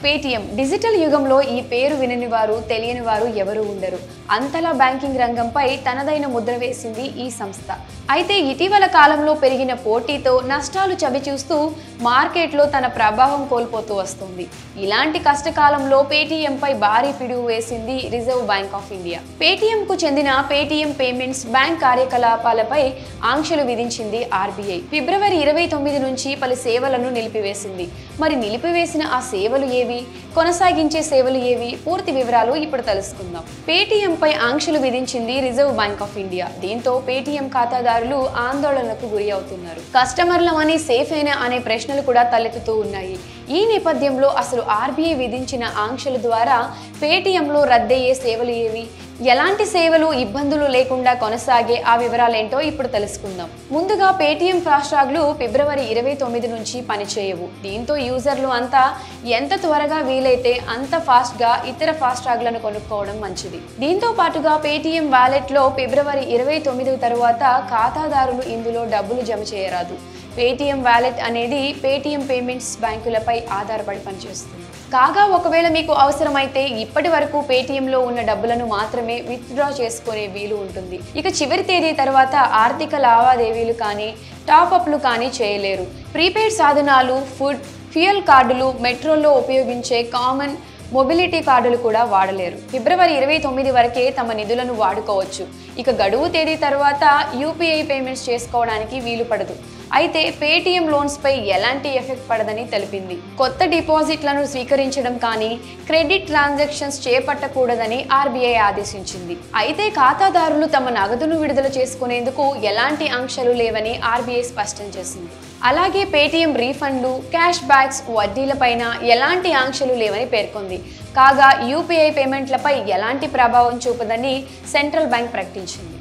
Paytm digital యుగంలో ఈ పేరు వినని వారు తెలియని వారు ఎవరు ఉండరు. అంతలా బ్యాంకింగ్ రంగంపై తనదైన ముద్ర వేసింది ఈ సంస్థ. అయితే ఇటీవల కాలంలో పెరిగిన పోటీతో నష్టాలు చవిచూస్తూ మార్కెట్లో తన ప్రభావం కోల్పోతూ వస్తుంది. ఇలాంటి కష్టకాలంలో పేటీఎంపై భారీ పిడుగు వేసింది రిజర్వ్ బ్యాంక్ ఆఫ్ ఇండియా. పేటీఎంకు చెందిన పేటీఎం పేమెంట్స్ బ్యాంక్ కార్యకలాపాలపై ఆంక్షలు విధించింది ఆర్బీఐ. ఫిబ్రవరి 29 నుంచి పలు సేవలను నిలిపివేసింది. మరి నిలిపివేసిన ఆ సేవలు ఏవి, కొనసాగించే సేవలు ఏవి, పూర్తి వివరాలు ఇప్పుడు తెలుసుకుందాం. పేటీఎం పై ఆంక్షలు విధించింది రిజర్వ్ బ్యాంక్ ఆఫ్ ఇండియా. దీంతో పేటీఎం ఖాతాదారులు ఆందోళనకు గురి అవుతున్నారు. కస్టమర్ల మనీ సేఫ్ అయినా అనే ప్రశ్నలు కూడా తలెత్తుతూ ఉన్నాయి. ఈ నేపథ్యంలో అసలు ఆర్బీఐ విధించిన ఆంక్షల ద్వారా పేటీఎంలో రద్దయ్యే సేవలు ఏవి, ఎలాంటి సేవలు ఇబ్బందులు లేకుండా కొనసాగే ఆ వివరాలేంటో ఇప్పుడు తెలుసుకుందాం. ముందుగా పేటీఎం ఫాస్ట్రాగ్లు ఫిబ్రవరి 29 నుంచి పనిచేయవు. దీంతో యూజర్లు అంతా ఎంత త్వరగా వీలైతే అంత ఫాస్ట్గా ఇతర ఫాస్ట్రాగ్లను కొనుక్కోవడం మంచిది. దీంతో పాటుగా పేటీఎం వాలెట్లో ఫిబ్రవరి 29 తరువాత ఖాతాదారులు ఇందులో డబ్బులు జమ చేయరాదు. పేటీఎం వాలెట్ అనేది పేటీఎం పేమెంట్స్ బ్యాంకులపై ఆధారపడి పనిచేస్తుంది. కాగా ఒకవేళ మీకు అవసరమైతే ఇప్పటి వరకు పేటీఎంలో ఉన్న డబ్బులను మాత్రమే విత్డ్రా చేసుకునే వీలు ఉంటుంది. ఇక చివరి తేదీ తర్వాత ఆర్థిక లావాదేవీలు కానీ టాప్అప్లు కానీ చేయలేరు. ప్రీపెయిడ్ సాధనాలు, ఫుడ్, ఫ్యూయల్ కార్డులు, మెట్రోల్లో ఉపయోగించే కామన్ మొబిలిటీ కార్డులు కూడా వాడలేరు. ఫిబ్రవరి 29 వరకే తమ నిధులను వాడుకోవచ్చు. ఇక గడువు తేదీ తర్వాత యూపీఐ పేమెంట్స్ చేసుకోవడానికి వీలు పడదు. అయితే పేటీఎం లోన్స్పై ఎలాంటి ఎఫెక్ట్ పడదని తెలిపింది. కొత్త డిపాజిట్లను స్వీకరించడం కానీ క్రెడిట్ ట్రాన్సాక్షన్స్ చేపట్టకూడదని ఆర్బీఐ ఆదేశించింది. అయితే ఖాతాదారులు తమ నగదును విడుదల చేసుకునేందుకు ఎలాంటి ఆంక్షలు లేవని ఆర్బీఐ స్పష్టం చేసింది. అలాగే పేటీఎం రీఫండ్లు, క్యాష్ బ్యాక్స్, వడ్డీలపైన ఎలాంటి ఆంక్షలు లేవని పేర్కొంది. కాగా యూపీఐ పేమెంట్లపై ఎలాంటి ప్రభావం చూపదని సెంట్రల్ బ్యాంక్ ప్రకటించింది.